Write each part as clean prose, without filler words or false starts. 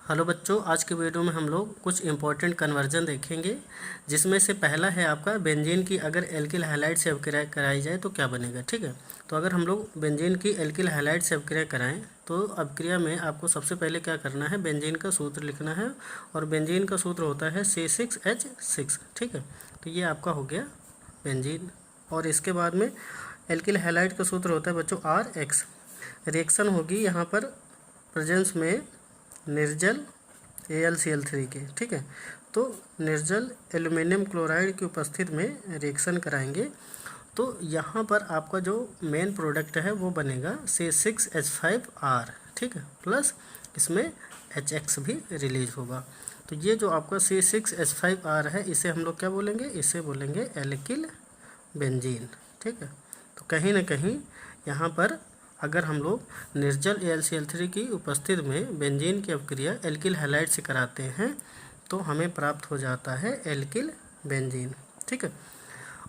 Hello बच्चों, आज के वीडियो में हम लोग कुछ इंपॉर्टेंट कन्वर्जन देखेंगे, जिसमें से पहला है आपका बेंजीन की अगर एल्किल हैलाइड से अवक्रिया कराई जाए तो क्या बनेगा। ठीक है, तो अगर हम लोग बेंजीन की एल्किल हैलाइड से अवक्रिया कराएं तो अवक्रिया में आपको सबसे पहले क्या करना है, बेंजीन का सूत्र लिखना है। और बेंजीन का सूत्र होता है C6H6। ठीक है, तो ये आपका हो गया बेंजीन। और इसके बाद में एल्किल हैलाइड का सूत्र होता है बच्चों RX। रिएक्शन होगी यहाँ पर प्रेजेंस में निर्जल AlCl3 के। ठीक है, तो निर्जल एल्युमिनियम क्लोराइड की उपस्थिति में रिएक्शन कराएंगे तो यहाँ पर आपका जो मेन प्रोडक्ट है वो बनेगा C6H5R। ठीक है, प्लस इसमें HX भी रिलीज होगा। तो ये जो आपका C6H5R है इसे हम लोग क्या बोलेंगे, इसे बोलेंगे एल्किल बेंजीन। ठीक है, तो कहीं ना कहीं यहाँ पर अगर हम लोग निर्जल AlCl3 की उपस्थिति में बेंजीन की अवक्रिया एल्किल हैलाइड से कराते हैं तो हमें प्राप्त हो जाता है एल्किल बेंजीन। ठीक है,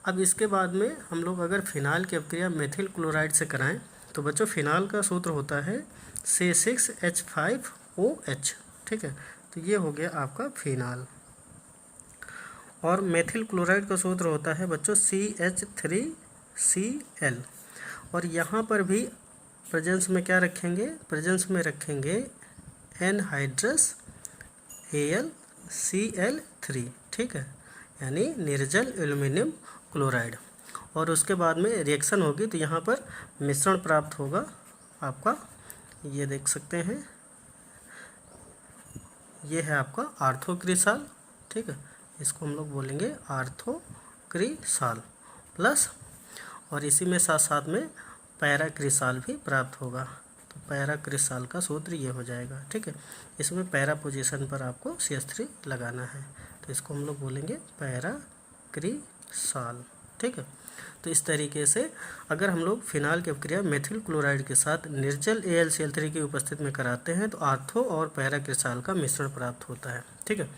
अब इसके बाद में हम लोग अगर फिनाल की अवक्रिया मेथिल क्लोराइड से कराएं तो बच्चों फिनाल का सूत्र होता है C6H5OH। ठीक है, तो ये हो गया आपका फिनाल। और मेथिल क्लोराइड का सूत्र होता है बच्चों CH3Cl। और यहाँ पर भी प्रेजेंस में क्या रखेंगे, प्रेजेंस में रखेंगे एनहाइड्रस AlCl3। ठीक है, यानी निर्जल एल्युमिनियम क्लोराइड। और उसके बाद में रिएक्शन होगी तो यहाँ पर मिश्रण प्राप्त होगा आपका, ये देख सकते हैं, ये है आपका आर्थोक्रिसाल। ठीक है, इसको हम लोग बोलेंगे आर्थोक्रिसाल प्लस, और इसी में साथ साथ में पैराक्रिसाल भी प्राप्त होगा। तो पैराक्रिसाल का सूत्र ये हो जाएगा। ठीक है, इसमें पैरा पोजीशन पर आपको CH3 लगाना है तो इसको हम लोग बोलेंगे पैराक्रिसाल। ठीक है, तो इस तरीके से अगर हम लोग फिनाल की अवक्रिया मेथिल क्लोराइड के साथ निर्जल AlCl3 की उपस्थिति में कराते हैं तो आर्थो और पैराक्रिसाल का मिश्रण प्राप्त होता है। ठीक है,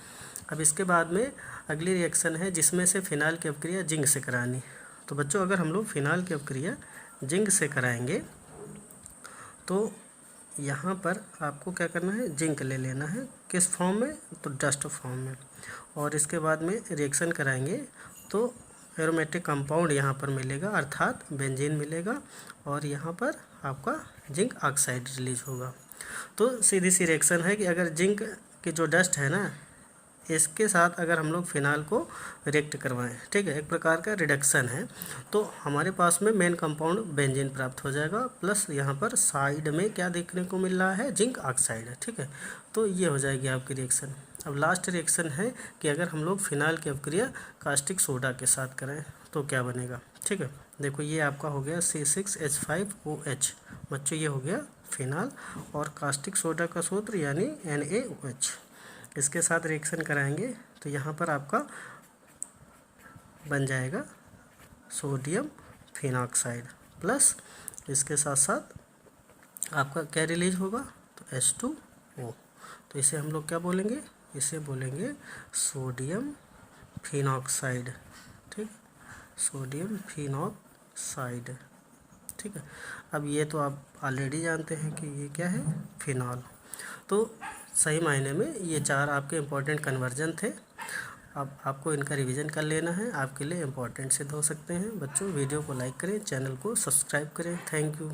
अब इसके बाद में अगली रिएक्शन है जिसमें से फिनाल की अवक्रिया जिंक से करानी। तो बच्चों अगर हम लोग फिनाल की अवक्रिया जिंक से कराएंगे तो यहाँ पर आपको क्या करना है, जिंक ले लेना है। किस फॉर्म में, तो डस्ट फॉर्म में। और इसके बाद में रिएक्शन कराएंगे तो एरोमेटिक कंपाउंड यहाँ पर मिलेगा, अर्थात बेंजीन मिलेगा, और यहाँ पर आपका जिंक ऑक्साइड रिलीज होगा। तो सीधी सी रिएक्शन है कि अगर जिंक की जो डस्ट है ना, इसके साथ अगर हम लोग फिनाल को रिएक्ट करवाएं, ठीक है, एक प्रकार का रिडक्शन है, तो हमारे पास में मेन कंपाउंड बेंजीन प्राप्त हो जाएगा, प्लस यहाँ पर साइड में क्या देखने को मिल रहा है, जिंक ऑक्साइड। ठीक है, तो ये हो जाएगी आपकी रिएक्शन। अब लास्ट रिएक्शन है कि अगर हम लोग फिनाल की अवक्रिया कास्टिक सोडा के साथ करें तो क्या बनेगा। ठीक है, देखो ये आपका हो गया C6H5OH। बच्चों ये हो गया फिनाल, और कास्टिक सोडा का सूत्र यानी NaOH, इसके साथ रिएक्शन कराएंगे तो यहाँ पर आपका बन जाएगा सोडियम फिनॉक्साइड, प्लस इसके साथ साथ आपका क्या रिलीज होगा, तो H2O। तो इसे हम लोग क्या बोलेंगे, इसे बोलेंगे सोडियम फिनॉक्साइड। ठीक, सोडियम फिनॉक्साइड। ठीक है, अब ये तो आप ऑलरेडी जानते हैं कि ये क्या है, फिनॉल। तो सही मायने में ये चार आपके इम्पोर्टेंट कन्वर्जन थे। अब आपको इनका रिवीजन कर लेना है, आपके लिए इम्पोर्टेंट सिद्ध हो सकते हैं। बच्चों वीडियो को लाइक करें, चैनल को सब्सक्राइब करें। Thank you.